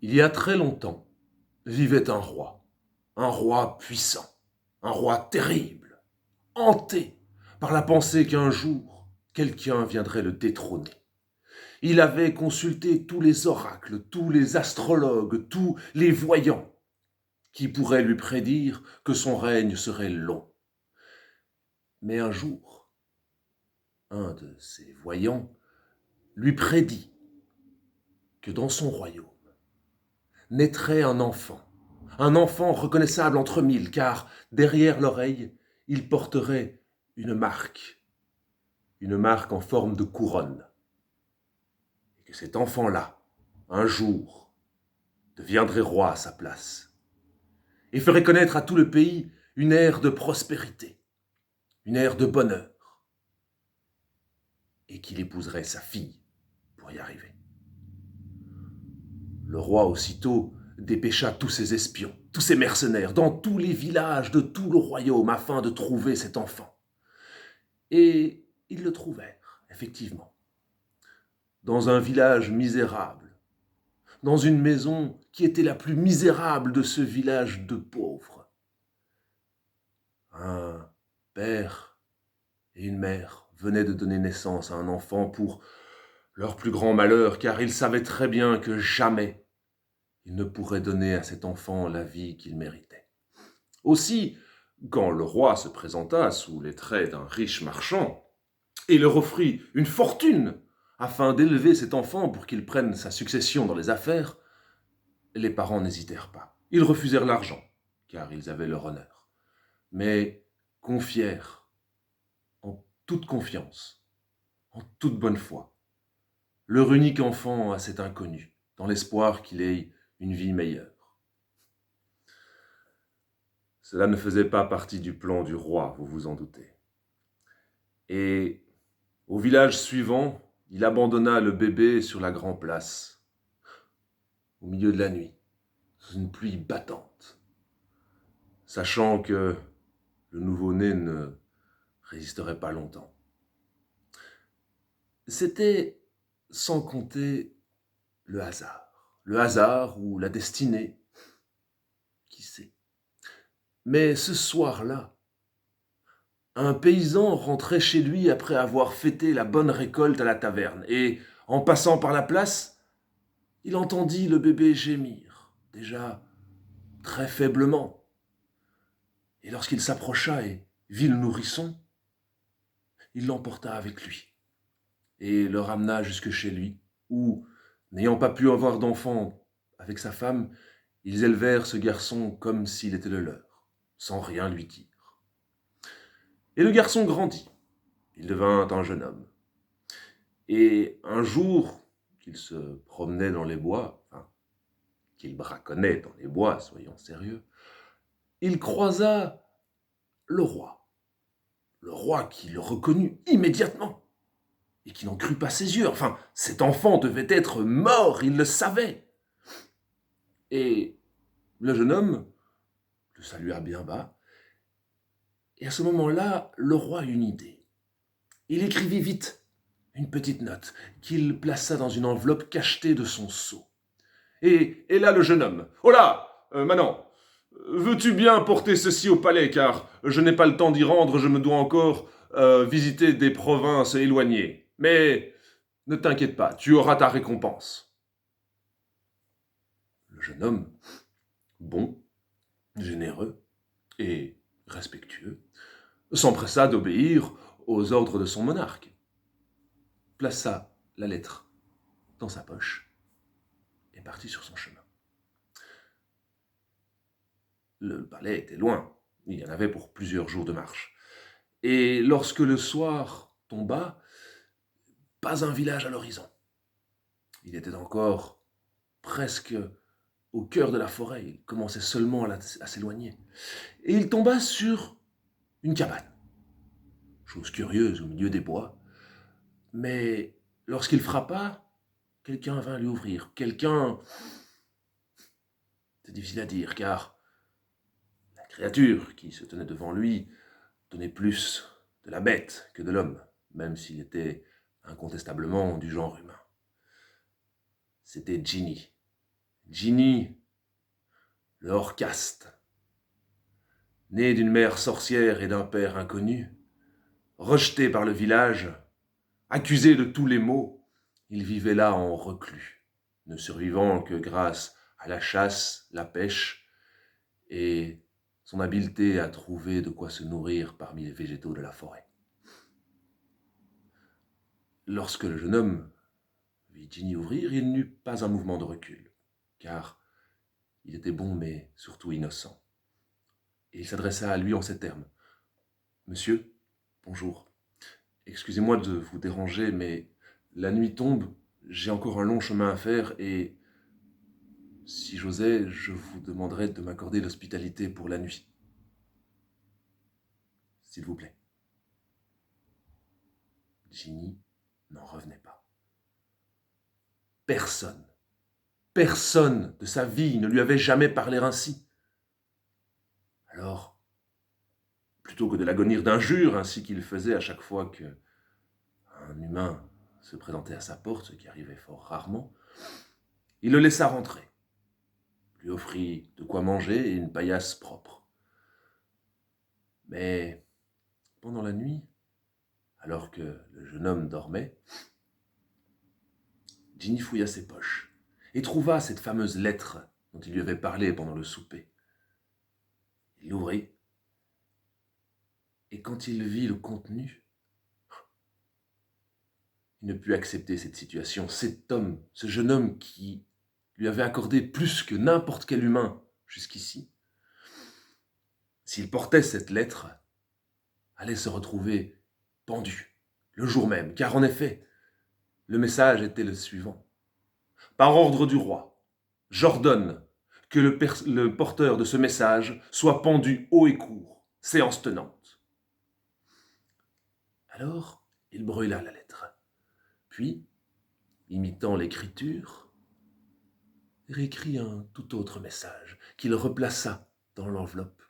Il y a très longtemps, vivait un roi puissant, un roi terrible, hanté par la pensée qu'un jour, quelqu'un viendrait le détrôner. Il avait consulté tous les oracles, tous les astrologues, tous les voyants, qui pourraient lui prédire que son règne serait long. Mais un jour, un de ces voyants lui prédit que dans son royaume naîtrait un enfant reconnaissable entre mille, car derrière l'oreille, il porterait une marque en forme de couronne, et que cet enfant-là, un jour, deviendrait roi à sa place, et ferait connaître à tout le pays une ère de prospérité, une ère de bonheur, et qu'il épouserait sa fille pour y arriver. Le roi aussitôt dépêcha tous ses espions, tous ses mercenaires, dans tous les villages de tout le royaume, afin de trouver cet enfant. Et ils le trouvèrent, effectivement, dans un village misérable, dans une maison qui était la plus misérable de ce village de pauvres. Un père et une mère venaient de donner naissance à un enfant pour leur plus grand malheur, car ils savaient très bien que jamais ils ne pourraient donner à cet enfant la vie qu'il méritait. Aussi, quand le roi se présenta sous les traits d'un riche marchand et leur offrit une fortune afin d'élever cet enfant pour qu'il prenne sa succession dans les affaires, les parents n'hésitèrent pas. Ils refusèrent l'argent, car ils avaient leur honneur, mais confièrent en toute confiance, en toute bonne foi, leur unique enfant à cet inconnu, dans l'espoir qu'il ait une vie meilleure. Cela ne faisait pas partie du plan du roi, vous vous en doutez. Et au village suivant, il abandonna le bébé sur la grande place, au milieu de la nuit, sous une pluie battante, sachant que le nouveau-né ne résisterait pas longtemps. C'était sans compter le hasard ou la destinée, qui sait. Mais ce soir-là, un paysan rentrait chez lui après avoir fêté la bonne récolte à la taverne, et en passant par la place, il entendit le bébé gémir, déjà très faiblement. Et lorsqu'il s'approcha et vit le nourrisson, il l'emporta avec lui et le ramena jusque chez lui, où, n'ayant pas pu avoir d'enfant avec sa femme, ils élevèrent ce garçon comme s'il était le leur, sans rien lui dire. Et le garçon grandit, il devint un jeune homme. Et un jour qu'il se promenait dans les bois, qu'il braconnait dans les bois, soyons sérieux, il croisa le roi qui le reconnut immédiatement, et qui n'en crut pas ses yeux. Enfin, cet enfant devait être mort, il le savait. Et le jeune homme le salua bien bas, et à ce moment-là, le roi eut une idée. Il écrivit vite une petite note qu'il plaça dans une enveloppe cachetée de son sceau. Et là, le jeune homme. « Oh là, Manon, veux-tu bien porter ceci au palais, car je n'ai pas le temps d'y rendre, je me dois encore visiter des provinces éloignées. Mais ne t'inquiète pas, tu auras ta récompense. » Le jeune homme, bon, généreux et respectueux, s'empressa d'obéir aux ordres de son monarque, plaça la lettre dans sa poche et partit sur son chemin. Le palais était loin, il y en avait pour plusieurs jours de marche. Et lorsque le soir tomba, pas un village à l'horizon. Il était encore presque au cœur de la forêt, il commençait seulement à s'éloigner. Et il tomba sur une cabane, chose curieuse au milieu des bois. Mais lorsqu'il frappa, quelqu'un vint lui ouvrir. Quelqu'un, c'est difficile à dire, car la créature qui se tenait devant lui donnait plus de la bête que de l'homme, même s'il était incontestablement du genre humain. C'était Ginny, Ginny, le hors-caste, né d'une mère sorcière et d'un père inconnu, rejeté par le village, accusé de tous les maux, il vivait là en reclus, ne survivant que grâce à la chasse, la pêche et son habileté à trouver de quoi se nourrir parmi les végétaux de la forêt. Lorsque le jeune homme vit Ginny ouvrir, il n'eut pas un mouvement de recul, car il était bon mais surtout innocent. Et il s'adressa à lui en ces termes. « Monsieur, bonjour. Excusez-moi de vous déranger, mais la nuit tombe, j'ai encore un long chemin à faire et, si j'osais, je vous demanderais de m'accorder l'hospitalité pour la nuit. S'il vous plaît. » Ginny n'en revenait pas. Personne de sa vie ne lui avait jamais parlé ainsi. Alors, plutôt que de l'agonir d'injures, ainsi qu'il faisait à chaque fois qu'un humain se présentait à sa porte, ce qui arrivait fort rarement, il le laissa rentrer, lui offrit de quoi manger et une paillasse propre. Mais pendant la nuit, alors que le jeune homme dormait, Ginny fouilla ses poches et trouva cette fameuse lettre dont il lui avait parlé pendant le souper. Il l'ouvrit, et quand il vit le contenu, il ne put accepter cette situation. Cet homme, ce jeune homme qui lui avait accordé plus que n'importe quel humain jusqu'ici, s'il portait cette lettre, allait se retrouver pendu le jour même, car en effet, le message était le suivant. Par ordre du roi, j'ordonne que le porteur de ce message soit pendu haut et court, séance tenante. Alors, il brûla la lettre, puis, imitant l'écriture, réécrit un tout autre message qu'il replaça dans l'enveloppe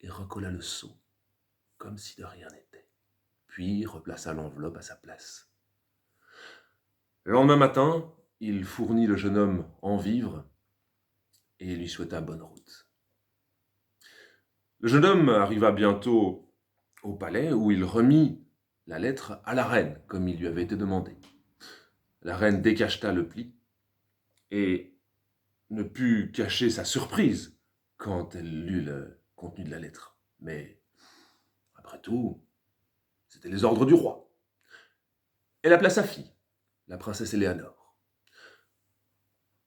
et recolla le sceau comme si de rien n'était, puis replaça l'enveloppe à sa place. Le lendemain matin, il fournit le jeune homme en vivres et lui souhaita bonne route. Le jeune homme arriva bientôt au palais où il remit la lettre à la reine, comme il lui avait été demandé. La reine décacheta le pli et ne put cacher sa surprise quand elle lut le contenu de la lettre. Mais, après tout, c'était les ordres du roi. Elle appela sa fille, la princesse Éléanore.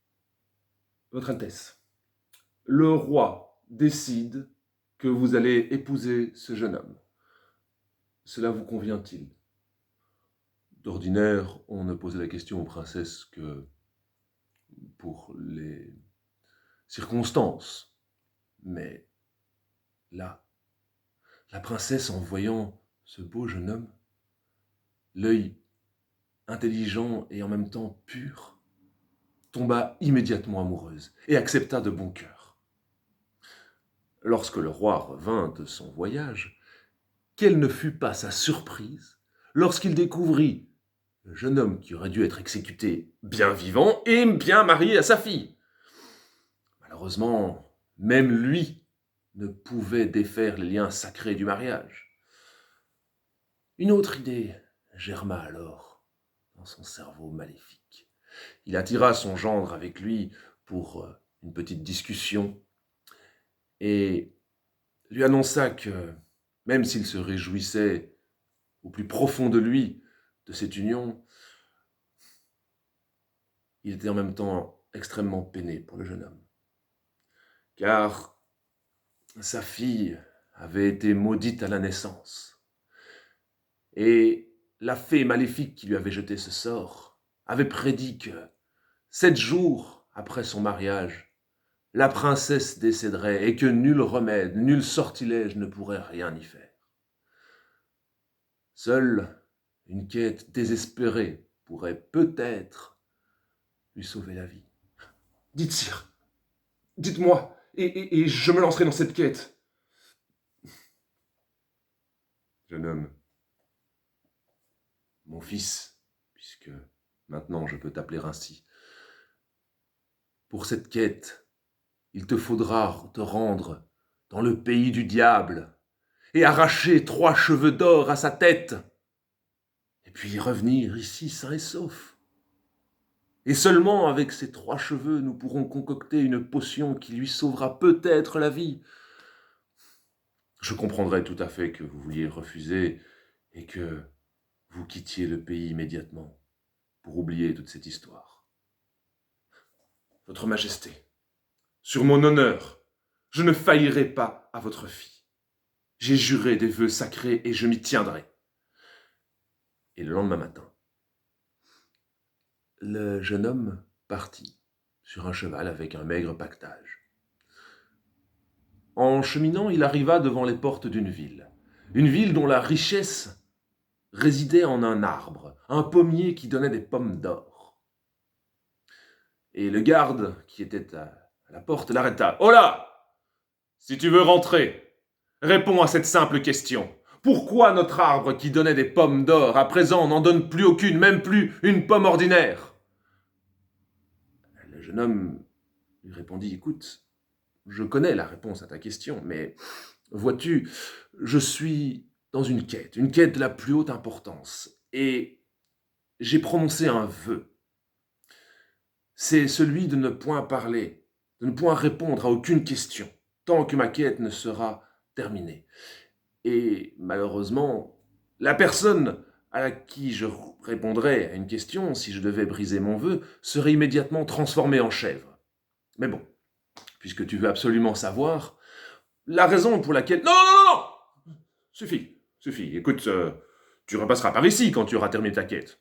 « Votre Altesse, le roi décide que vous allez épouser ce jeune homme. Cela vous convient-il » D'ordinaire, on ne posait la question aux princesses que pour les circonstances. Mais là, la princesse, en voyant ce beau jeune homme, l'œil intelligent et en même temps pur, tomba immédiatement amoureuse et accepta de bon cœur. Lorsque le roi revint de son voyage, quelle ne fut pas sa surprise lorsqu'il découvrit le jeune homme qui aurait dû être exécuté bien vivant et bien marié à sa fille. Malheureusement, même lui ne pouvait défaire les liens sacrés du mariage. Une autre idée germa alors dans son cerveau maléfique. Il attira son gendre avec lui pour une petite discussion et lui annonça que, même s'il se réjouissait au plus profond de lui de cette union, il était en même temps extrêmement peiné pour le jeune homme. Car sa fille avait été maudite à la naissance. Et la fée maléfique qui lui avait jeté ce sort avait prédit que 7 jours après son mariage, la princesse décéderait et que nul remède, nul sortilège ne pourrait rien y faire. Seule une quête désespérée pourrait peut-être lui sauver la vie. « Dites, sire, dites-moi, et je me lancerai dans cette quête. » Jeune homme, mon fils, puisque maintenant je peux t'appeler ainsi, Pour cette quête, il te faudra te rendre dans le pays du diable et arracher 3 cheveux d'or à sa tête, et puis revenir ici sain et sauf. Et seulement avec ces 3 cheveux, nous pourrons concocter une potion qui lui sauvera peut-être la vie. Je comprendrai tout à fait que vous vouliez refuser et que vous quittiez le pays immédiatement pour oublier toute cette histoire. Votre Majesté, sur mon honneur, je ne faillirai pas à votre fille. J'ai juré des vœux sacrés et je m'y tiendrai. Et le lendemain matin, le jeune homme partit sur un cheval avec un maigre pactage. En cheminant, il arriva devant les portes d'une ville dont la richesse résidait en un arbre, un pommier qui donnait des pommes d'or. Et le garde qui était à la porte l'arrêta. « Oh là! Si tu veux rentrer, réponds à cette simple question. Pourquoi notre arbre qui donnait des pommes d'or, à présent, n'en donne plus aucune, même plus une pomme ordinaire ?» Le jeune homme lui répondit, « Écoute, je connais la réponse à ta question, mais vois-tu, je suis dans une quête de la plus haute importance, et j'ai prononcé un vœu. C'est celui de ne point parler, de ne point répondre à aucune question, tant que ma quête ne sera terminée. Et malheureusement, la personne à qui je répondrais à une question, si je devais briser mon vœu, serait immédiatement transformée en chèvre. Mais bon, puisque tu veux absolument savoir, la raison pour laquelle... Non, non, non, non! Suffit. Écoute, tu repasseras par ici quand tu auras terminé ta quête.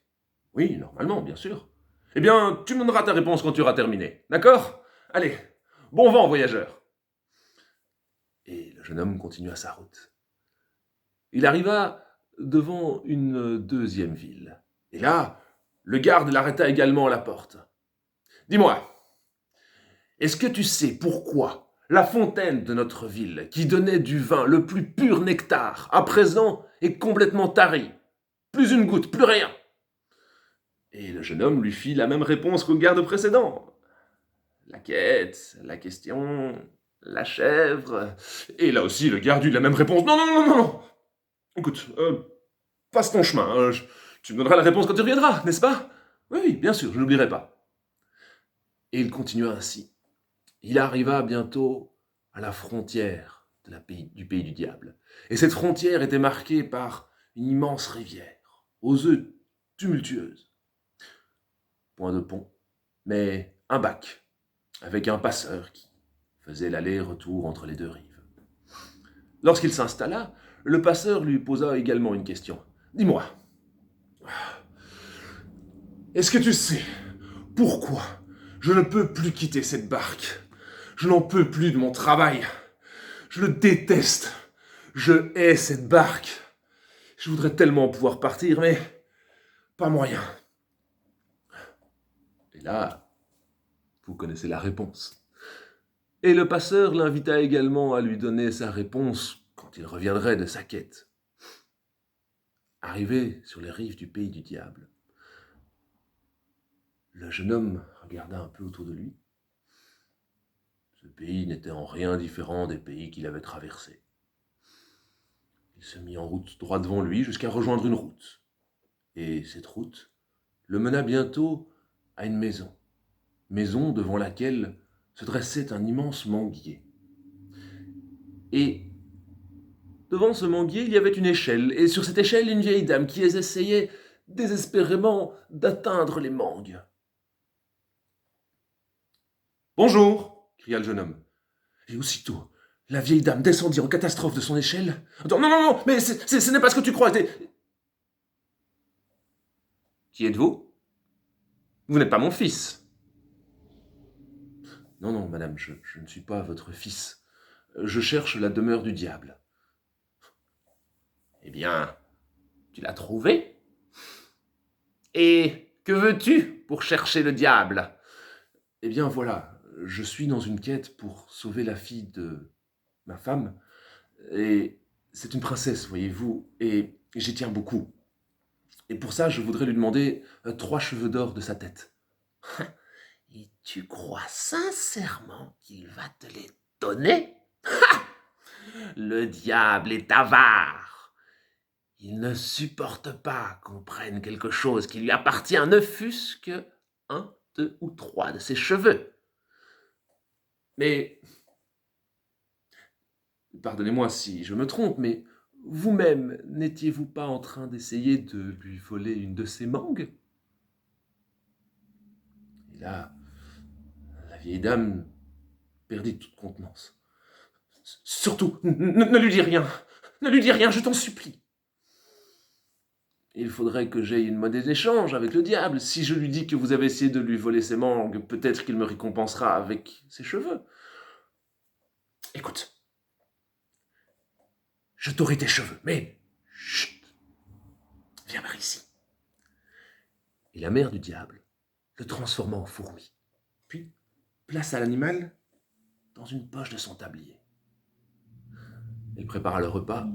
Oui, normalement, bien sûr. Eh bien, tu me donneras ta réponse quand tu auras terminé. D'accord? Allez, bon vent, voyageur. Et le jeune homme continua sa route. Il arriva devant une deuxième ville. Et là, le garde l'arrêta également à la porte. Dis-moi, est-ce que tu sais pourquoi la fontaine de notre ville, qui donnait du vin, le plus pur nectar, à présent est complètement tarie? Plus une goutte, plus rien. Et le jeune homme lui fit la même réponse qu'au garde précédent. La quête, la question, la chèvre... Et là aussi, le garde eut la même réponse. Non, non, non, non, non. Écoute, passe ton chemin. Tu me donneras la réponse quand tu reviendras, n'est-ce pas? Oui, bien sûr, je n'oublierai pas. Et il continua ainsi. Il arriva bientôt à la frontière du pays du diable. Et cette frontière était marquée par une immense rivière, aux eaux tumultueuses. Point de pont, mais un bac, avec un passeur qui faisait l'aller-retour entre les deux rives. Lorsqu'il s'installa, le passeur lui posa également une question. « Dis-moi, est-ce que tu sais pourquoi je ne peux plus quitter cette barque? Je n'en peux plus de mon travail. Je le déteste. Je hais cette barque. Je voudrais tellement pouvoir partir, mais pas moyen. » Et là, vous connaissez la réponse. Et le passeur l'invita également à lui donner sa réponse quand il reviendrait de sa quête. Arrivé sur les rives du pays du diable, le jeune homme regarda un peu autour de lui. Ce pays n'était en rien différent des pays qu'il avait traversés. Il se mit en route droit devant lui jusqu'à rejoindre une route. Et cette route le mena bientôt à une maison devant laquelle se dressait un immense manguier. Et devant ce manguier, il y avait une échelle, et sur cette échelle, une vieille dame qui essayait désespérément d'atteindre les mangues. « Bonjour !» cria le jeune homme. Et aussitôt, la vieille dame descendit en catastrophe de son échelle. « Non, non, non, non, mais ce n'est pas ce que tu crois. » Qui êtes-vous? Vous n'êtes pas mon fils. Non, non, madame, je ne suis pas votre fils. Je cherche la demeure du diable. Eh bien, tu l'as trouvée? Et que veux-tu pour chercher le diable? Eh bien, voilà, je suis dans une quête pour sauver la fille de ma femme. Et c'est une princesse, voyez-vous, et j'y tiens beaucoup. Et pour ça, je voudrais lui demander 3 cheveux d'or de sa tête. Et tu crois sincèrement qu'il va te les donner? Le diable est avare. Il ne supporte pas qu'on prenne quelque chose qui lui appartient, ne fût-ce que 1, 2 ou 3 de ses cheveux. Mais, pardonnez-moi si je me trompe, mais vous-même, n'étiez-vous pas en train d'essayer de lui voler une de ses mangues? Et là, la vieille dame perdit toute contenance. Surtout, ne lui dis rien. Ne lui dis rien, je t'en supplie. Il faudrait que j'aie une monnaie d'échange avec le diable. Si je lui dis que vous avez essayé de lui voler ses mangues, peut-être qu'il me récompensera avec ses cheveux. Écoute, je t'aurai tes cheveux, mais chut, viens par ici. Et la mère du diable le transforma en fourmi, puis plaça l'animal dans une poche de son tablier. Elle prépara le repas,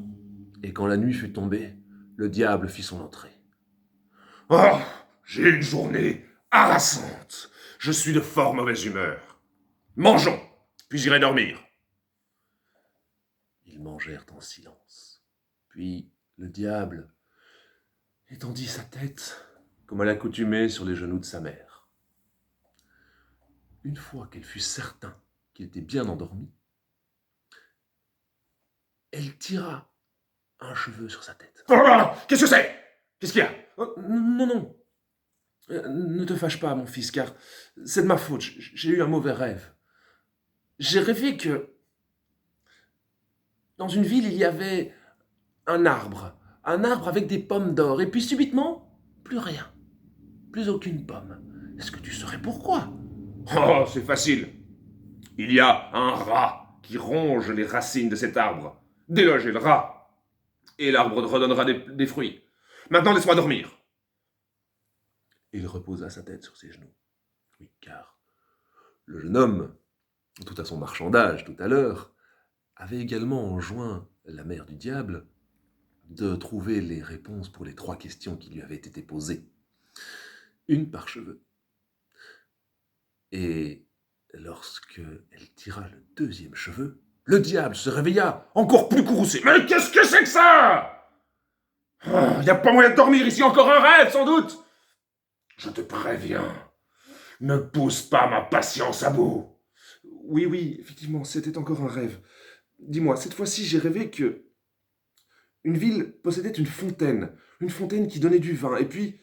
et quand la nuit fut tombée, le diable fit son entrée. « Oh, j'ai une journée harassante. Je suis de fort mauvaise humeur. Mangeons, puis j'irai dormir. » Ils mangèrent en silence. Puis le diable étendit sa tête, comme à l'accoutumée, sur les genoux de sa mère. Une fois qu'elle fut certain qu'il était bien endormi, elle tira un cheveu sur sa tête. « Qu'est-ce que c'est? Qu'est-ce qu'il y a ?»« Non. Ne te fâche pas, mon fils, car c'est de ma faute. J'ai eu un mauvais rêve. J'ai rêvé que dans une ville, il y avait un arbre avec des pommes d'or, et puis subitement, plus rien, plus aucune pomme. Est-ce que tu saurais pourquoi? Oh, c'est facile. Il y a un rat qui ronge les racines de cet arbre. Délogez le rat, et l'arbre redonnera des fruits. Maintenant, laisse-moi dormir. Il reposa sa tête sur ses genoux. Oui, car le jeune homme, tout à son marchandage tout à l'heure, avait également enjoint la mère du diable de trouver les réponses pour les 3 questions qui lui avaient été posées, une par cheveu. Et lorsque elle tira le 2e cheveu, le diable se réveilla, encore plus courroucé. « Mais qu'est-ce que c'est que ça? Il n'y a pas moyen de dormir ici, encore un rêve, sans doute. Je te préviens, ne pousse pas ma patience à bout. » Oui, effectivement, c'était encore un rêve. Dis-moi, cette fois-ci, j'ai rêvé que une ville possédait une fontaine qui donnait du vin, et puis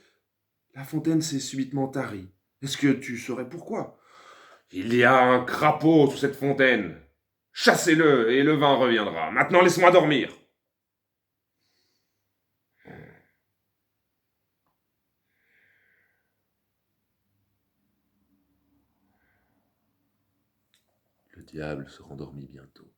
la fontaine s'est subitement tarie. Est-ce que tu saurais pourquoi? Il y a un crapaud sous cette fontaine. Chassez-le et le vin reviendra. Maintenant, laisse-moi dormir. Le diable se rendormit bientôt.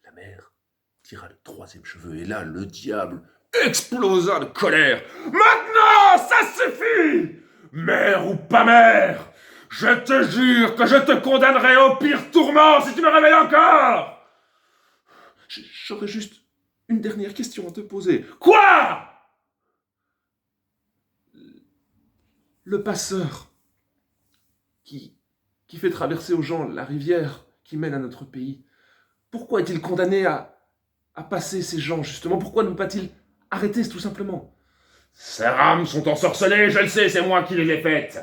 La mère tira le 3e cheveu, et là, le diable explosa de colère. « Maintenant, ça suffit! Mère ou pas mère, je te jure que je te condamnerai au pire tourment si tu me réveilles encore! J'aurais juste une dernière question à te poser. Quoi? Le passeur qui fait traverser aux gens la rivière qui mène à notre pays, pourquoi est-il condamné à passer ces gens, justement? Pourquoi ne pas-t-il arrêter tout simplement? Ces rames sont ensorcelées, je le sais, c'est moi qui les ai faites.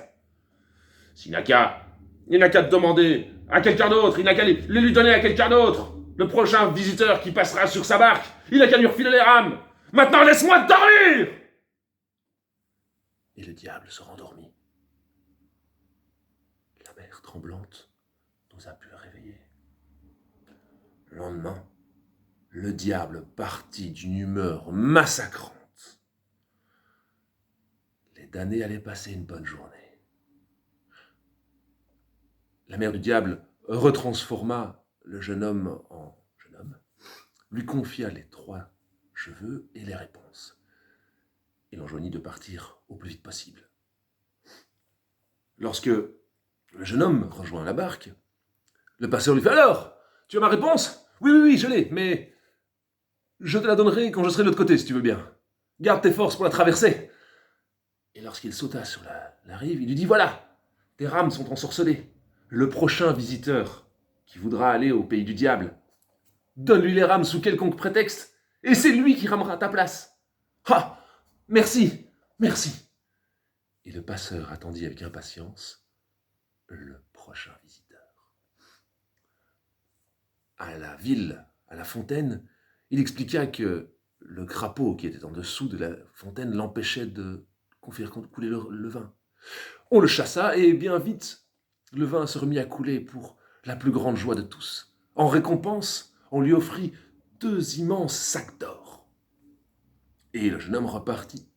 Il n'a qu'à te demander à quelqu'un d'autre, il n'a qu'à les lui donner à quelqu'un d'autre. Le prochain visiteur qui passera sur sa barque, il n'a qu'à lui refiler les rames. Maintenant, laisse-moi dormir! Et le diable se rendormit. La mère tremblante n'osa plus le réveiller. Le lendemain, le diable partit d'une humeur massacrante. Les damnés allaient passer une bonne journée. La mère du diable retransforma le jeune homme en jeune homme, lui confia les 3 cheveux et les réponses. Il enjoignit de partir au plus vite possible. Lorsque le jeune homme rejoint la barque, le passeur lui fait « Alors, tu as ma réponse? Oui, je l'ai, mais je te la donnerai quand je serai de l'autre côté, si tu veux bien. Garde tes forces pour la traverser. » Et lorsqu'il sauta sur la rive, il lui dit « Voilà, tes rames sont ensorcelées. Le prochain visiteur qui voudra aller au pays du diable, donne-lui les rames sous quelconque prétexte, et c'est lui qui ramera à ta place. »« Ah, merci, merci !» Et le passeur attendit avec impatience le prochain visiteur. À la ville, à la fontaine, il expliqua que le crapaud qui était en dessous de la fontaine l'empêchait de faire couler le vin. On le chassa et bien vite, le vin se remit à couler pour la plus grande joie de tous. En récompense, on lui offrit 2 immenses sacs d'or. Et le jeune homme repartit.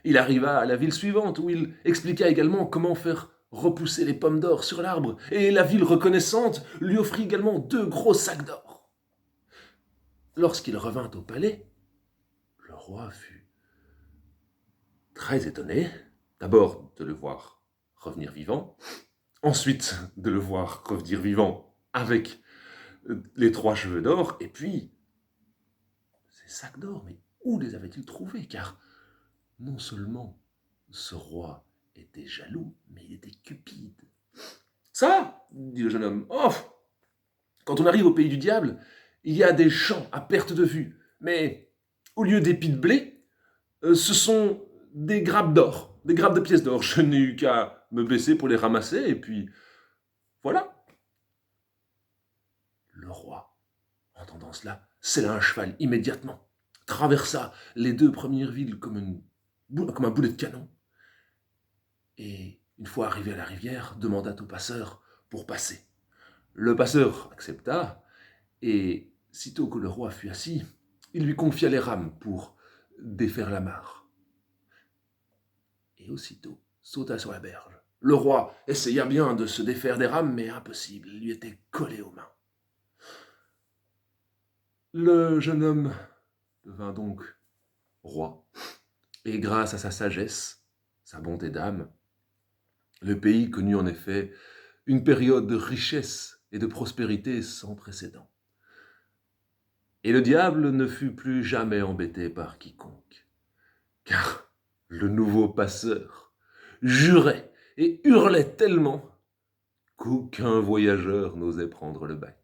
Il arriva à la ville suivante où il expliqua également comment faire repousser les pommes d'or sur l'arbre. Et la ville reconnaissante lui offrit également 2 gros sacs d'or. Lorsqu'il revint au palais, le roi fut très étonné, d'abord de le voir revenir vivant, ensuite de le voir revenir vivant avec les 3 cheveux d'or, et puis ces sacs d'or, mais où les avait-il trouvés? Car non seulement ce roi était jaloux, mais il était cupide. « Ça, dit le jeune homme, oh, quand on arrive au pays du diable, il y a des champs à perte de vue, mais au lieu d'épis de blé, ce sont des grappes d'or, des grappes de pièces d'or. Je n'ai eu qu'à me baisser pour les ramasser, et puis voilà. » Le roi, entendant cela, sella un cheval immédiatement, traversa les 2 premières villes comme un boulet de canon, et une fois arrivé à la rivière, demanda au passeur pour passer. Le passeur accepta, et sitôt que le roi fut assis, il lui confia les rames pour défaire la mare. Et aussitôt sauta sur la berge. Le roi essaya bien de se défaire des rames, mais impossible, il lui était collé aux mains. Le jeune homme devint donc roi, et grâce à sa sagesse, sa bonté d'âme, le pays connut en effet une période de richesse et de prospérité sans précédent. Et le diable ne fut plus jamais embêté par quiconque, car le nouveau passeur jurait et hurlait tellement qu'aucun voyageur n'osait prendre le bac.